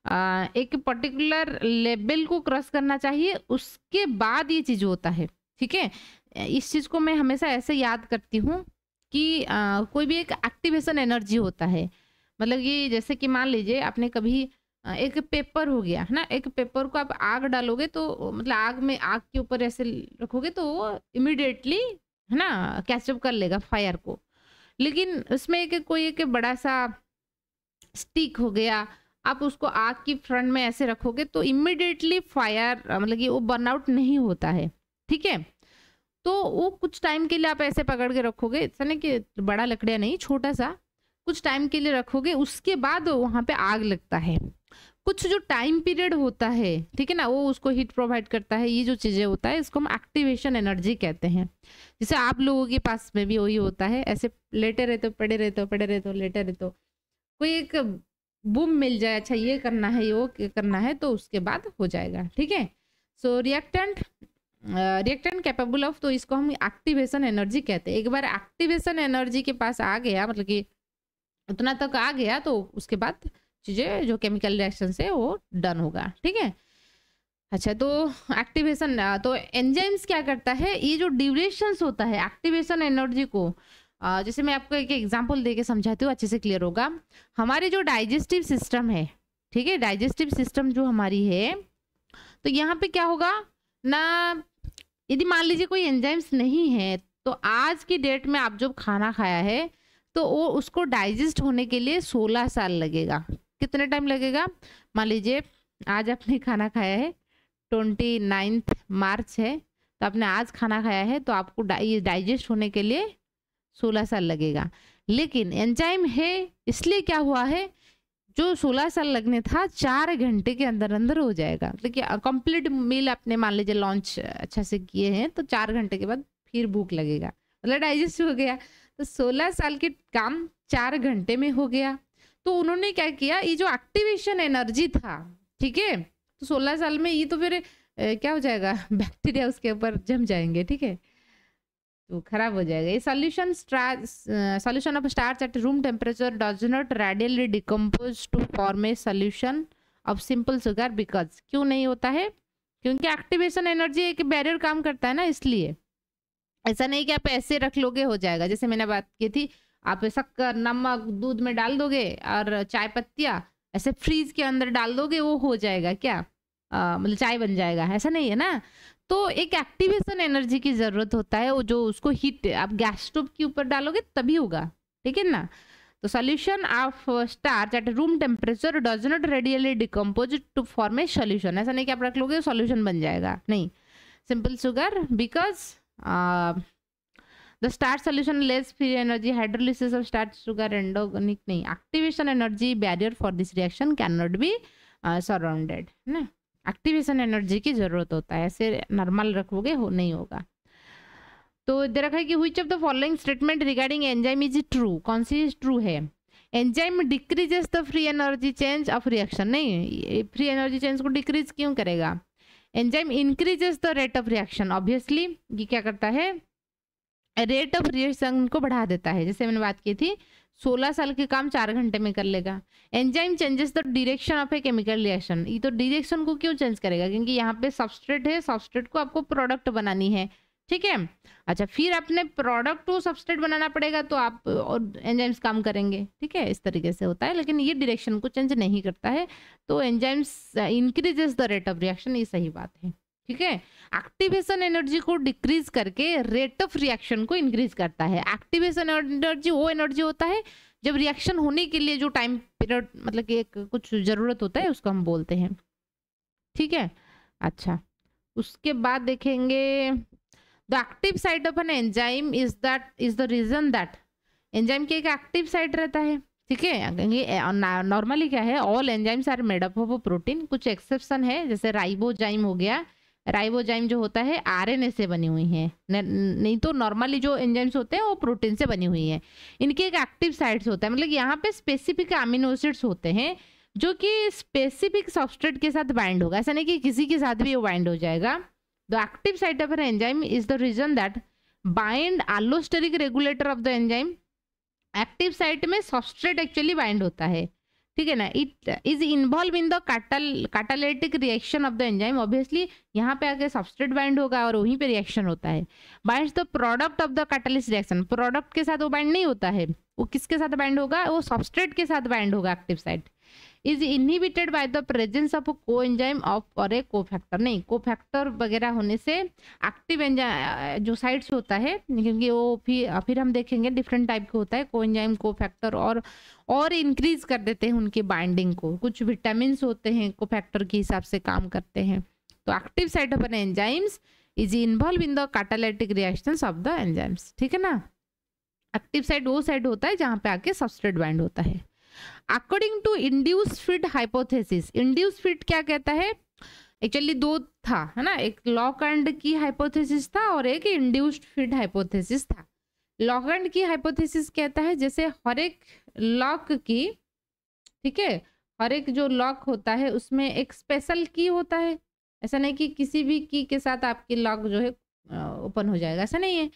एक पर्टिकुलर लेवल को क्रॉस करना चाहिए, उसके बाद ये चीज होता है, ठीक है। इस चीज को मैं हमेशा ऐसे याद करती हूँ कि कोई भी एक एक्टिवेशन एनर्जी होता है, मतलब कि जैसे कि मान लीजिए आपने कभी एक पेपर हो गया है ना, एक पेपर को आप आग डालोगे तो मतलब आग के ऊपर ऐसे रखोगे तो वो इमिडिएटली है ना कैचअप कर लेगा फायर को, लेकिन उसमें एक बड़ा सा स्टिक हो गया, आप उसको आग की फ्रंट में ऐसे रखोगे तो इमिडिएटली फायर मतलब कि वो बर्नआउट नहीं होता है, ठीक है। तो वो कुछ टाइम के लिए आप ऐसे पकड़ के रखोगे, ऐसा नहीं कि बड़ा लकड़ियाँ नहीं, छोटा सा कुछ टाइम के लिए रखोगे, उसके बाद वहां पे आग लगता है। कुछ जो टाइम पीरियड होता है, ठीक है ना, वो उसको हीट प्रोवाइड करता है, ये जो चीजें होता है इसको हम एक्टिवेशन एनर्जी कहते हैं। जैसे आप लोगों के पास में भी वही होता है, ऐसे लेटे रहते हो, पड़े रहते हो, लेटे रहते हो, कोई एक बूम मिल जाए, अच्छा ये करना है, वो करना है, तो उसके बाद हो जाएगा, ठीक है। सो रिएक्टेंट कैपेबल ऑफ, तो इसको हम एक्टिवेशन एनर्जी कहते हैं। एक बार एक्टिवेशन एनर्जी के पास आ गया, मतलब कि उतना तक आ गया, तो उसके बाद चीजें जो केमिकल रिएक्शन से वो डन होगा, ठीक है। अच्छा, तो एक्टिवेशन, तो एंजाइम्स क्या करता है, ये जो ड्यूरेशंस होता है एक्टिवेशन एनर्जी को, जैसे मैं आपको एक एग्जांपल देके समझाती हूँ, अच्छे से क्लियर होगा। हमारी जो डाइजेस्टिव सिस्टम है, ठीक है, डाइजेस्टिव सिस्टम जो हमारी है, तो यहाँ पे क्या होगा, ना, यदि मान लीजिए कोई एंजाइम्स नहीं है तो आज की डेट में आप जो खाना खाया है तो वो उसको डाइजेस्ट होने के लिए 16 साल लगेगा। कितने टाइम लगेगा? मान लीजिए आज आपने खाना खाया है, 29 मार्च है, तो आपने आज खाना खाया है तो आपको ये डाइजेस्ट होने के लिए 16 साल लगेगा। लेकिन एंजाइम है इसलिए क्या हुआ है, जो 16 साल लगने था 4 घंटे के अंदर अंदर हो जाएगा। देखिए कंप्लीट मील आपने मान लीजिए लॉन्च अच्छा से किए हैं तो 4 घंटे के बाद फिर भूख लगेगा, मतलब डाइजेस्ट हो गया। तो 16 साल के काम 4 घंटे में हो गया। तो उन्होंने क्या किया, ये जो एक्टिवेशन एनर्जी था, ठीक है, तो 16 साल में ये तो फिर क्या हो जाएगा, बैक्टीरिया उसके ऊपर जम जाएंगे, ठीक है, तो खराब हो जाएगा। ये solution of starch at room temperature does not readily decompose to form a solution of simple sugar. Because क्यों नहीं होता है? क्योंकि एक्टिवेशन एनर्जी एक बैरियर काम करता है ना, इसलिए। ऐसा नहीं कि आप ऐसे रख लोगे हो जाएगा। जैसे मैंने बात की थी, आप शक्कर नमक दूध में डाल दोगे और चाय पत्तियाँ ऐसे फ्रीज के अंदर डाल दोगे, वो हो जाएगा क्या, मतलब चाय बन जाएगा? ऐसा नहीं है ना। तो एक एक्टिवेशन एनर्जी की जरूरत होता है, वो जो उसको हीट आप गैस स्टोव के ऊपर डालोगे तभी होगा, ठीक है ना। तो solution of starch at room temperature does not readily decompose to form a solution. ऐसा नहीं कि आप रख लोगे सॉल्यूशन बन जाएगा, नहीं। Simple sugar because the starch solution less free energy, hydrolysis of starch sugar endogenic नहीं, activation energy barrier for this reaction can not be surrounded ना। एक्टिवेशन एनर्जी की जरूरत होता है, ऐसे नॉर्मल रखोगे हो नहीं होगा। तो दे रखा है कि which of the following statement regarding enzyme is true. कौन सी ट्रू है? Enzyme decreases the free energy change of reaction, नहीं, फ्री एनर्जी चेंज को डिक्रीज क्यों करेगा? Enzyme increases the rate of reaction, obviously ये क्या करता है, रेट ऑफ रिएक्शन को बढ़ा देता है। जैसे मैंने बात की थी 16 साल के काम 4 घंटे में कर लेगा। Enzyme changes the direction of A chemical reaction, ये तो डायरेक्शन को क्यों चेंज करेगा, क्योंकि यहाँ पे सबस्ट्रेट है, सबस्ट्रेट को आपको प्रोडक्ट बनानी है, ठीक है। अच्छा, फिर अपने प्रोडक्ट को सबस्ट्रेट बनाना पड़ेगा तो आप एंजाइम्स काम करेंगे, ठीक है, इस तरीके से होता है। लेकिन ये डायरेक्शन को चेंज नहीं करता है, तो enzymes increases the rate of reaction, ये सही बात है, ठीक है। एक्टिवेशन एनर्जी को डिक्रीज करके रेट ऑफ रिएक्शन को इंक्रीज करता है। एक्टिवेशन एनर्जी वो एनर्जी होता है जब रिएक्शन होने के लिए जो टाइम पीरियड, मतलब कि एक कुछ जरूरत होता है, उसको हम बोलते हैं, ठीक है। अच्छा, उसके बाद देखेंगे the active site of an enzyme is the region that, enzyme के एक एक्टिव साइट रहता है, ठीक है। नॉर्मली क्या है, all enzymes are made up of protein, कुछ एक्सेप्शन है, जैसे राइबोजाइम हो गया। राइबोजाइम जो होता है आरएनए से बनी हुई है, नहीं तो नॉर्मली जो एंजाइम्स होते हैं वो प्रोटीन से बनी हुई है। इनके एक एक्टिव साइट्स होता है, मतलब यहाँ पे स्पेसिफिक अमीनो एसिड्स होते हैं जो कि स्पेसिफिक सबस्ट्रेट के साथ बाइंड होगा। ऐसा नहीं कि किसी के साथ भी वो बाइंड हो जाएगा। The active site of an enzyme is the region that bind allosteric regulator of the enzyme. Active site में सबस्ट्रेट एक्चुअली बाइंड होता है, ठीक है ना। It is involve in the catalytic reaction of the enzyme, obviously यहाँ पे आके सबस्ट्रेट बाइंड होगा और वहीं पे रिएक्शन होता है। Binds the product of the catalyst reaction, product के साथ वो बाइंड नहीं होता है, वो किसके साथ बाइंड होगा, वो सबस्ट्रेट के साथ बाइंड होगा। Active site is inhibited by the presence of को एंजाइम ऑफ और ए कोफैक्टर, नहीं, कोफैक्टर वगैरह होने से एक्टिव एंजाइम जो साइट्स होता है, क्योंकि वो फिर हम देखेंगे डिफरेंट टाइप के होता है, को एंजाइम कोफैक्टर, और इंक्रीज कर देते हैं उनकी बाइंडिंग को। कुछ विटामिन होते हैं कोफैक्टर के हिसाब से काम करते हैं। तो active site of an enzymes is involve in the catalytic reactions of the enzymes, ठीक है ना। एक्टिव साइट वो साइट होता है जहाँ पे आके सबस्ट्रेट बाइंड होता है। According to induced fit hypothesis, induced fit क्या कहता है, एक्चुअली दो था, है ना, एक लॉक-एंड की हाइपोथेसिस था और एक इंड्यूस्ड फिट हाइपोथेसिस था। लॉक-एंड की हाइपोथेसिस कहता है जैसे हर एक लॉक की, ठीक है, हर एक जो लॉक होता है उसमें एक स्पेशल की होता है। ऐसा नहीं कि किसी भी की के साथ आपकी लॉक जो है ओपन हो जाएगा, ऐसा नहीं है।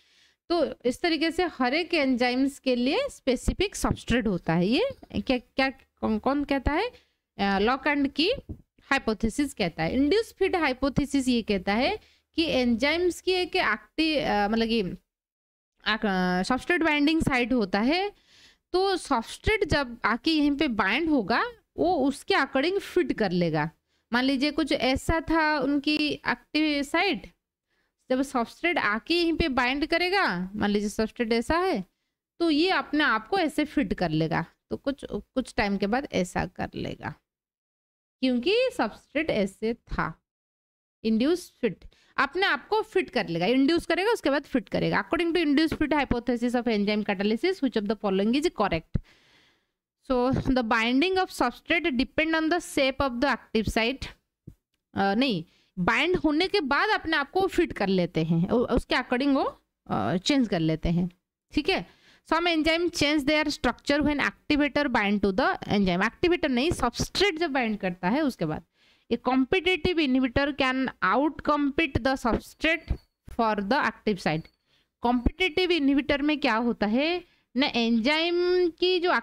तो इस तरीके से हर एक एंजाइम्स के लिए स्पेसिफिक सबस्ट्रेट होता है। ये क्या कौन कहता है, लॉक एंड की हाइपोथेसिस कहता है। इंड्यूस फिट हाइपोथेसिस ये कहता है कि एंजाइम्स की एक एक्टिव मतलब कि सबस्ट्रेट बाइंडिंग साइट होता है, तो सबस्ट्रेट जब आके यहीं पे बाइंड होगा वो उसके अकॉर्डिंग फिट कर लेगा। मान लीजिए कुछ ऐसा था उनकी एक्टिव साइट, जब सबस्ट्रेट आके यहीं पे बाइंड करेगा, मान लीजिए सबस्ट्रेट ऐसा है, तो ये अपने आप को ऐसे फिट कर लेगा, तो कुछ टाइम के बाद ऐसा कर लेगा, क्योंकि सबस्ट्रेट ऐसे था। इंड्यूस फिट अपने आप को फिट कर लेगा, इंड्यूस करेगा उसके बाद फिट करेगा। According to induce fit hypothesis of enzyme catalysis which of the following is correct? So the binding of substrate depend on the shape of the active site. नहीं, बाइंड होने के बाद अपने आप को फिट कर लेते हैं, उसके अकॉर्डिंग वो चेंज कर लेते हैं, ठीक है। Some enzyme change their structure when activator bind to the enzyme. Activator नहीं, सबस्ट्रेट जब बाइंड करता है उसके बाद। A competitive inhibitor can out compete the substrate for the active site. Competitive inhibitor में क्या होता है ना, एंजाइम की जो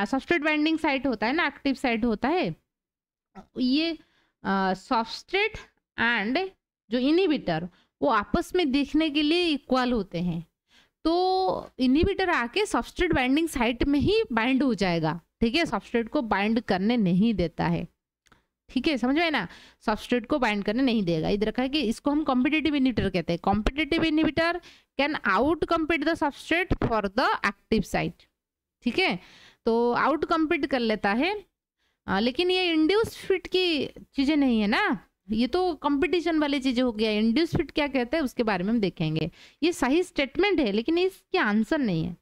सबस्ट्रेट बाइंडिंग साइट होता है ना, एक्टिव साइट होता है, ये सबस्ट्रेट एंड जो इनहिबिटर वो आपस में देखने के लिए इक्वल होते हैं, तो इनहिबिटर आके सबस्ट्रेट बाइंडिंग साइट में ही बाइंड हो जाएगा, ठीक है, सबस्ट्रेट को बाइंड करने नहीं देता है, ठीक है, समझ में ना, सबस्ट्रेट को बाइंड करने नहीं देगा। इधर रखा है कि इसको हम कॉम्पिटिटिव इनहिबिटर कहते हैं। Competitive inhibitor can out compete the substrate for the active site, ठीक है, तो आउट कम्पीट कर लेता है। लेकिन ये इंड्यूस फिट की चीजें नहीं है ना, ये तो कंपटीशन वाली चीजें हो गया। इंड्यूस फिट क्या कहते हैं उसके बारे में हम देखेंगे। ये सही स्टेटमेंट है लेकिन इसके आंसर नहीं है।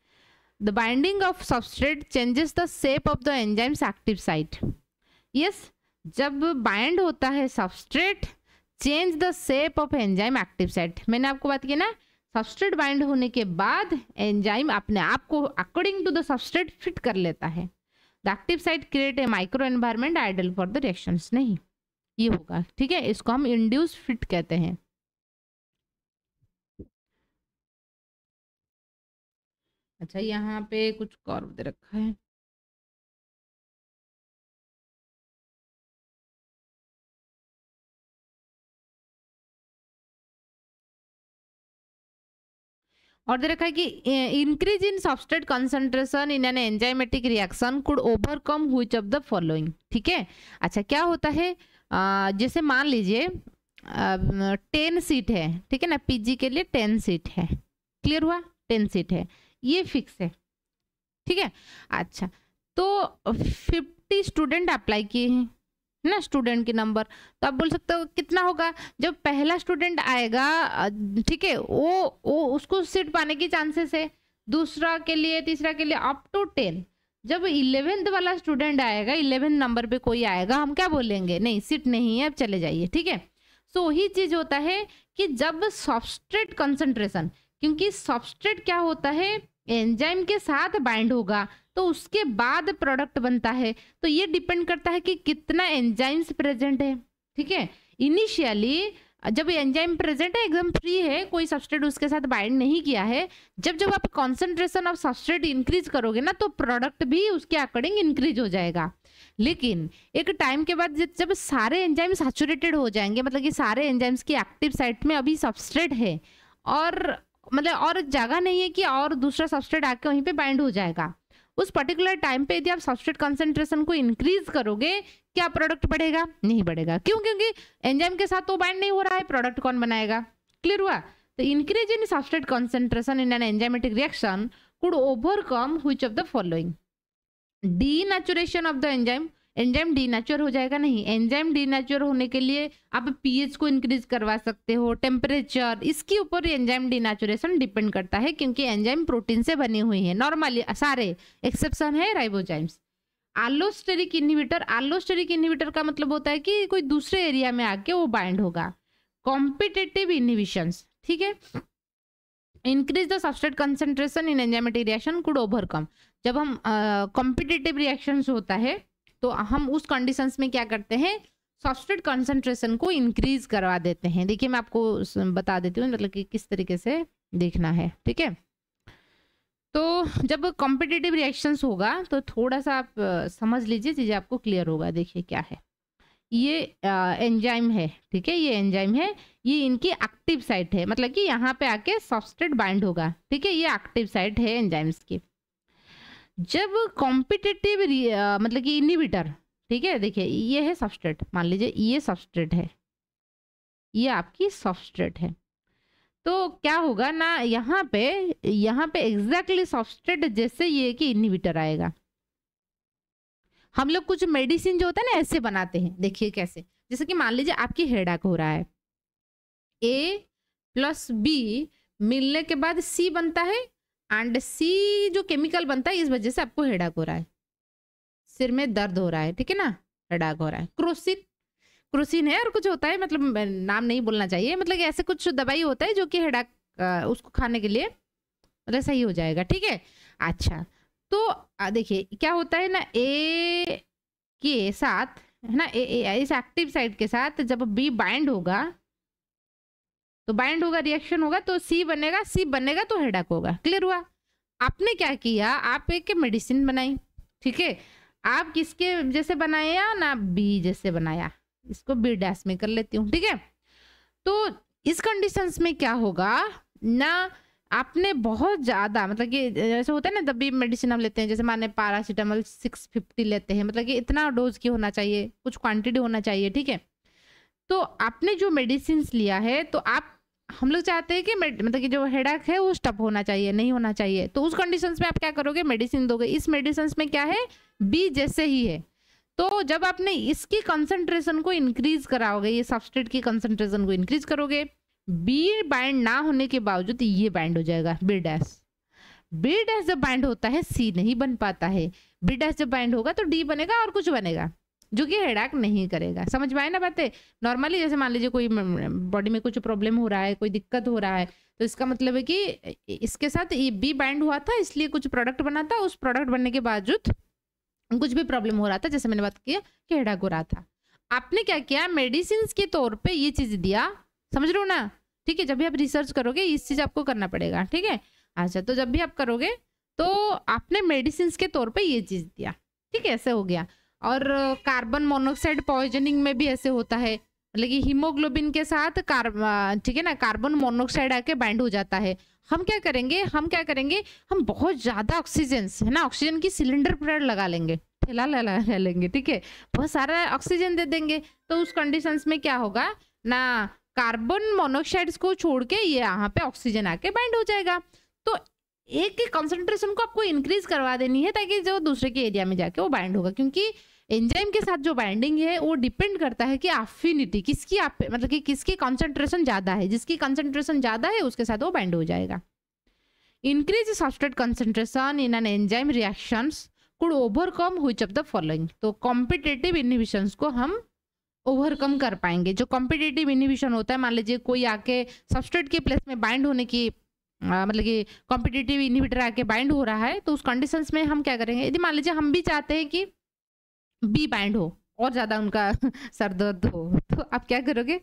The binding of substrate changes the shape of the enzymes active site. Yes, जब बाइंड होता है substrate, change the shape of enzyme active site. मैंने आपको बात की ना, सबस्ट्रेट बाइंड होने के बाद एंजाइम अपने आप को according to the substrate fit कर लेता है। The active site create a micro environment ideal for the reactions. नहीं, ये होगा, ठीक है, इसको हम इंड्यूस फिट कहते हैं। अच्छा, यहाँ पे कुछ कर्व दे रखा है, और दे रखा है कि increase in substrate concentration in an enzymatic reaction could overcome which of the following, ठीक है। अच्छा, क्या होता है, जैसे मान लीजिए 10 सीट है, ठीक है ना, पीजी के लिए 10 सीट है, क्लियर हुआ, 10 सीट है, ये फिक्स है, ठीक है। अच्छा, तो 50 स्टूडेंट अप्लाई किए हैं ना, स्टूडेंट के नंबर, तो आप बोल सकते हो कितना होगा, जब पहला स्टूडेंट आएगा, ठीक है, वो उसको सीट पाने की चांसेस है, दूसरा के लिए, तीसरा के लिए अप टू 10। जब 11th वाला स्टूडेंट आएगा, 11 नंबर पे कोई आएगा, हम क्या बोलेंगे, नहीं सीट नहीं है, अब चले जाइए, ठीक है। सो वही चीज होता है कि जब सबस्ट्रेट कंसंट्रेशन, क्योंकि सबस्ट्रेट क्या होता है, एंजाइम के साथ बाइंड होगा तो उसके बाद प्रोडक्ट बनता है, तो ये डिपेंड करता है कि कितना एंजाइम्स प्रेजेंट है, ठीक है। इनिशियली जब एंजाइम प्रेजेंट है, एकदम फ्री है, कोई सबस्ट्रेट उसके साथ बाइंड नहीं किया है, जब आप कॉन्सेंट्रेशन ऑफ सबस्ट्रेट इंक्रीज करोगे ना, तो प्रोडक्ट भी उसके अकॉर्डिंग इंक्रीज हो जाएगा। लेकिन एक टाइम के बाद जब सारे एंजाइम सैचुरेटेड हो जाएंगे, मतलब कि सारे एंजाइम्स की एक्टिव साइट में अभी सबस्ट्रेट है और मतलब और जगह नहीं है कि और दूसरा सबस्ट्रेट आके वहीं पे बाइंड हो जाएगा, उस पर्टिकुलर टाइम पे यदि आप सबस्ट्रेट कंसंट्रेशन को इंक्रीज करोगे, क्या प्रोडक्ट बढ़ेगा, नहीं बढ़ेगा। क्यों? क्योंकि एंजाइम के साथ तो बाइंड नहीं हो रहा है, प्रोडक्ट कौन बनाएगा, क्लियर हुआ। तो increase in substrate concentration in an enzymatic reaction could overcome which of the following? Denaturation of the enzyme, enzyme denature हो जाएगा, नहीं, एंजाइम डीनेचर होने के लिए आप पीएच को इंक्रीज करवा सकते हो, टेम्परेचर, इसके ऊपर एंजाइम डीनेचुरेशन डिपेंड करता है, क्योंकि एंजाइम प्रोटीन से बनी हुई है नॉर्मली, सारे एक्सेप्शन है राइबोजाइम्स। आलोस्टेरिक इनहिबिटर, आलोस्टेरिक इनहिबिटर का मतलब होता है कि कोई दूसरे एरिया में आके वो बाइंड होगा। कॉम्पिटिटिव इनहिबिशंस, ठीक है, increase the substrate concentration in enzymatic reaction could overcome. जब हम कॉम्पिटिटिव रिएक्शंस होता है तो हम उस कंडीशंस में क्या करते हैं, सबस्ट्रेट कंसंट्रेशन को इंक्रीज करवा देते हैं। देखिए मैं आपको बता देती हूँ मतलब कि किस तरीके से देखना है, ठीक है। तो जब कॉम्पिटिटिव रिएक्शंस होगा तो थोड़ा सा आप समझ लीजिए, चीजें आपको क्लियर होगा। देखिए क्या है, ये एंजाइम है, ठीक है, ये एंजाइम है, ये इनकी एक्टिव साइट है, मतलब कि यहाँ पे आके सबस्ट्रेट बाइंड होगा, ठीक है, ये एक्टिव साइट है एंजाइम्स की। जब कॉम्पिटिटिव मतलब कि इनहिबिटर, ठीक है, देखिए ये है सबस्ट्रेट, मान लीजिए ये सबस्ट्रेट है, ये आपकी सबस्ट्रेट है। तो क्या होगा ना, यहाँ पे एग्जैक्टली सबस्ट्रेट जैसे ये कि इनहिबिटर आएगा। हम लोग कुछ मेडिसिन जो होता है ना ऐसे बनाते हैं, देखिए कैसे, जैसे कि मान लीजिए आपकी हेडेक हो रहा है, ए प्लस बी मिलने के बाद सी बनता है, एंड सी जो केमिकल बनता है इस वजह से आपको हेडेक हो रहा है, सिर में दर्द हो रहा है, ठीक है ना, हेडेक हो रहा है। क्रोसिन है और कुछ होता है, मतलब नाम नहीं बोलना चाहिए, मतलब कि ऐसे कुछ दवाई होता है जो कि हेडेक उसको खाने के लिए मतलब सही हो जाएगा, ठीक है। अच्छा, तो देखिए क्या होता है ना, ए के साथ है ना, इस एक्टिव साइड के साथ जब बी बाइंड होगा तो बाइंड होगा, रिएक्शन होगा तो सी बनेगा तो हेडेक होगा। क्लियर हुआ? आपने क्या किया, आप एक मेडिसिन बनाई, ठीक है, आप किसके जैसे बनाया ना, बी जैसे बनाया, इसको बी डैश में कर लेती हूँ, ठीक है। तो इस कंडीशंस में क्या होगा ना, आपने बहुत ज़्यादा मतलब कि जैसे होता है ना, जब भी मेडिसिन हम लेते हैं, जैसे माने पैरासीटामोल 650 लेते हैं, मतलब कि इतना डोज की होना चाहिए, कुछ क्वांटिटी होना चाहिए, ठीक है। तो आपने जो मेडिसिन लिया है, तो हम लोग चाहते हैं कि मतलब कि जो हेडेक है वो स्टॉप होना चाहिए, नहीं होना चाहिए, तो उस कंडीशंस में आप क्या करोगे, मेडिसिन दोगे। इस मेडिसिन में क्या है, बी जैसे ही है, तो जब आपने इसकी कंसंट्रेशन को इंक्रीज कराओगे, ये सबस्ट्रेट की कंसंट्रेशन को इंक्रीज करोगे, बी बाइंड ना होने के बावजूद ये बाइंड हो जाएगा, बी डैश जब बाइंड होता है सी नहीं बन पाता है, बी डैश जब बाइंड होगा तो डी बनेगा और कुछ बनेगा जो कि हेडेक नहीं करेगा। समझ में आए ना बातें? नॉर्मली जैसे मान लीजिए कोई बॉडी में कुछ प्रॉब्लम हो रहा है, कोई दिक्कत हो रहा है, तो इसका मतलब है कि इसके साथ ये बी बाइंड हुआ था, इसलिए कुछ प्रोडक्ट बना था, उस प्रोडक्ट बनने के बावजूद कुछ भी प्रॉब्लम हो रहा था, जैसे मैंने बात किया कि हेडेक हो रहा था। आपने क्या किया, मेडिसिन के तौर पे ये चीज दिया, समझ रहे हो ना, ठीक है। जब भी आप रिसर्च करोगे इस चीज आपको करना पड़ेगा, ठीक है। अच्छा, तो जब भी आप करोगे तो आपने मेडिसिन के तौर पे ये चीज दिया, ठीक है, ऐसे हो गया। और कार्बन मोनोऑक्साइड पॉइजनिंग में भी ऐसे होता है, मतलब कि हीमोग्लोबिन के साथ ठीक है ना, कार्बन मोनोऑक्साइड आके बाइंड हो जाता है। हम क्या करेंगे, हम बहुत ज्यादा ऑक्सीजन है ना, ऑक्सीजन की सिलेंडर पर लगा लेंगे, ठेला लगा लेंगे, ठीक है, बहुत सारा ऑक्सीजन दे देंगे। तो उस कंडीशंस में क्या होगा ना, कार्बन मोनोऑक्साइड को छोड़ के ये यहाँ पे ऑक्सीजन आके बाइंड हो जाएगा। तो एक की कंसंट्रेशन को आपको इंक्रीज करवा देनी है ताकि जो दूसरे के एरिया में जाके वो बाइंड होगा, क्योंकि एंजाइम के साथ जो बाइंडिंग है वो डिपेंड करता है कि एफिनिटी किसकी मतलब कि किसकी कंसंट्रेशन ज्यादा है, जिसकी कंसंट्रेशन ज्यादा है उसके साथ वो बाइंड हो जाएगा। Increase substrate concentration in an enzyme reactions could overcome which of the following. तो कॉम्पिटिटिव इनहिबिशंस को हम ओवरकम कर पाएंगे। जो कॉम्पिटिटिव इनहिबिशन होता है, मान लीजिए कोई आके सबस्ट्रेट के प्लेस में बाइंड होने की मतलब कि कॉम्पिटिटिव इनहिबिटर आके बाइंड हो रहा है, तो उस कंडीशंस में हम क्या करेंगे, यदि मान लीजिए हम भी चाहते हैं कि बी बाइंड हो और ज्यादा उनका सर दर्द हो, तो आप क्या करोगे,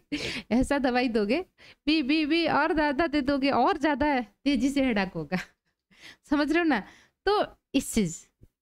ऐसा दवाई दोगे, बी बी बी और ज्यादा दे दोगे और ज्यादा तेजी से हेडेक होगा। समझ रहे हो ना? तो इस चीज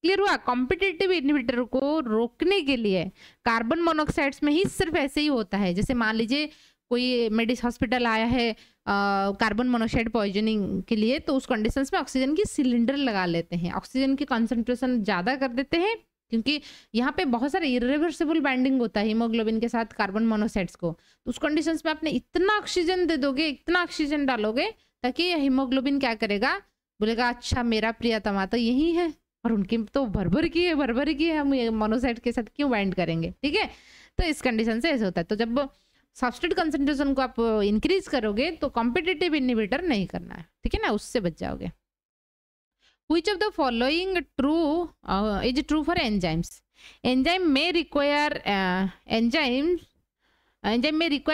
क्लियर हुआ। कॉम्पिटिटिव इनहिबिटर को रोकने के लिए कार्बन मोनोऑक्साइड्स में ही सिर्फ ऐसे ही होता है, जैसे मान लीजिए कोई मेडिस हॉस्पिटल आया है कार्बन मोनोऑक्साइड पॉइजनिंग के लिए, तो उस कंडीशंस में ऑक्सीजन की सिलेंडर लगा लेते हैं, ऑक्सीजन की कंसंट्रेशन ज्यादा कर देते हैं, क्योंकि यहाँ पे बहुत सारे इरिवर्सिबल बाइंडिंग होता है हीमोग्लोबिन के साथ कार्बन मोनोऑक्साइड्स को। तो उस कंडीशंस में आपने इतना ऑक्सीजन दे दोगे, इतना ऑक्सीजन डालोगे, ताकि हीमोग्लोबिन क्या करेगा, बोलेगा अच्छा मेरा प्रियतमा तो यही है और उनकी तो भरभर की है, हम मोनोसाइड के साथ क्यों बाइंड करेंगे, ठीक है। तो इस कंडीशन से ऐसे होता है। तो जब सब्सट्रेट कंसंट्रेशन को आप इंक्रीज करोगे तो कॉम्पिटिटिव इनहिबिटर नहीं करना है, ठीक है ना, उससे बच जाओगे। Which of the following is true for enzymes? Enzyme may require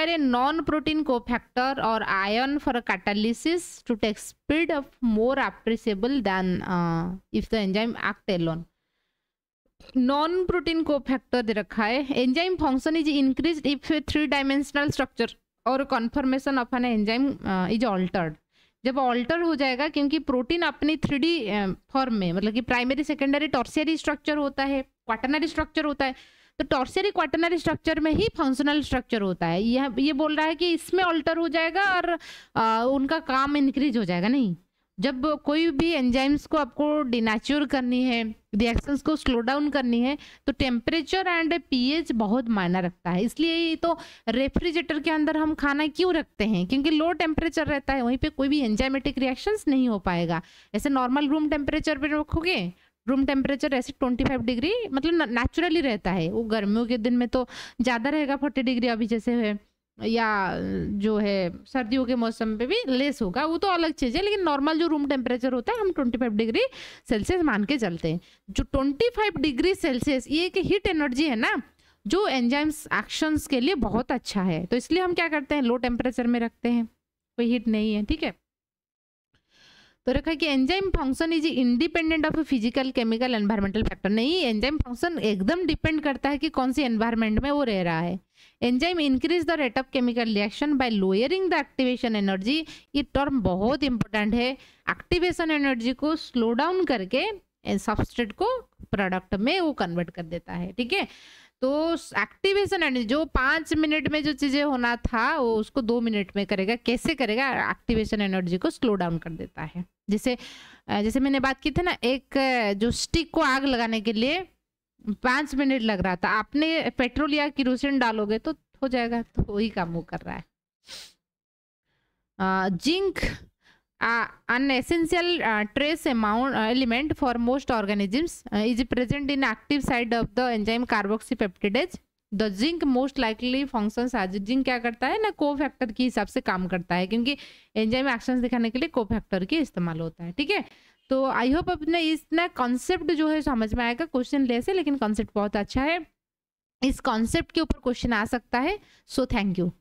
a non-protein cofactor or ion for a catalysis to take speed up more appreciable than if the enzyme act alone. Non-protein cofactor दे रखा है. Enzyme function is increased if a three-dimensional structure or conformation of an enzyme is altered. जब ऑल्टर हो जाएगा, क्योंकि प्रोटीन अपनी 3D फॉर्म में, मतलब कि प्राइमरी सेकेंडरी टॉर्सियरी स्ट्रक्चर होता है, क्वाटरनरी स्ट्रक्चर होता है, तो टॉर्सियरी क्वाटरनरी स्ट्रक्चर में ही फंक्शनल स्ट्रक्चर होता है। ये बोल रहा है कि इसमें ऑल्टर हो जाएगा और उनका काम इंक्रीज हो जाएगा, नहीं, जब कोई भी एंजाइम्स को आपको डिनेचर करनी है, रिएक्शंस को स्लो डाउन करनी है, तो टेम्परेचर एंड पीएच बहुत मायना रखता है। इसलिए ही तो रेफ्रिजरेटर के अंदर हम खाना क्यों रखते हैं, क्योंकि लो टेम्परेचर रहता है, वहीं पे कोई भी एंजाइमेटिक रिएक्शंस नहीं हो पाएगा। ऐसे नॉर्मल रूम टेम्परेचर पे रखोगे, रूम टेम्परेचर ऐसे 25 डिग्री मतलब नेचुरली रहता है। वो गर्मियों के दिन में तो ज़्यादा रहेगा 40 डिग्री अभी जैसे है, या जो है सर्दियों के मौसम पे भी लेस होगा, वो तो अलग चीज़ है। लेकिन नॉर्मल जो रूम टेम्परेचर होता है हम 25 डिग्री सेल्सियस मान के चलते हैं। जो 25 डिग्री सेल्सियस ये एक हीट एनर्जी है ना, जो एंजाइम्स एक्शंस के लिए बहुत अच्छा है, तो इसलिए हम क्या करते हैं लो टेम्परेचर में रखते हैं, कोई हीट नहीं है। ठीक है, तो रखा है कि enzyme function is independent of physical chemical environmental factor. नहीं, एंजाइम फंक्शन एकदम डिपेंड करता है कि कौन सी एनवायरमेंट में वो रह रहा है। Enzyme increase the rate of chemical reaction by lowering the activation energy. ये टर्म बहुत इंपॉर्टेंट है। एक्टिवेशन एनर्जी को स्लो डाउन करके सबस्ट्रेट को प्रोडक्ट में वो कन्वर्ट कर देता है। ठीक है, तो एक्टिवेशन एनर्जी जो 5 मिनट में जो चीजें होना था वो उसको 2 मिनट में करेगा। कैसे करेगा? एक्टिवेशन एनर्जी को स्लो डाउन कर देता है। जैसे मैंने बात की थी ना, एक जो स्टिक को आग लगाने के लिए 5 मिनट लग रहा था, आपने पेट्रोल या केरोसिन डालोगे तो हो जाएगा, तो वही काम वो कर रहा है। Zinc an essential trace amount element for most organisms is present in active side of the enzyme carboxypeptidase. The zinc most likely functions as zinc क्या करता है ना, कोफैक्टर के हिसाब से काम करता है, क्योंकि एंजाइम एक्शंस दिखाने के लिए कोफैक्टर के इस्तेमाल होता है। ठीक है, तो आई होप अपने इस ना कॉन्सेप्ट जो है समझ में आएगा। क्वेश्चन लेस है लेकिन कॉन्सेप्ट बहुत अच्छा है। इस कॉन्सेप्ट के ऊपर क्वेश्चन आ सकता है। So thank you.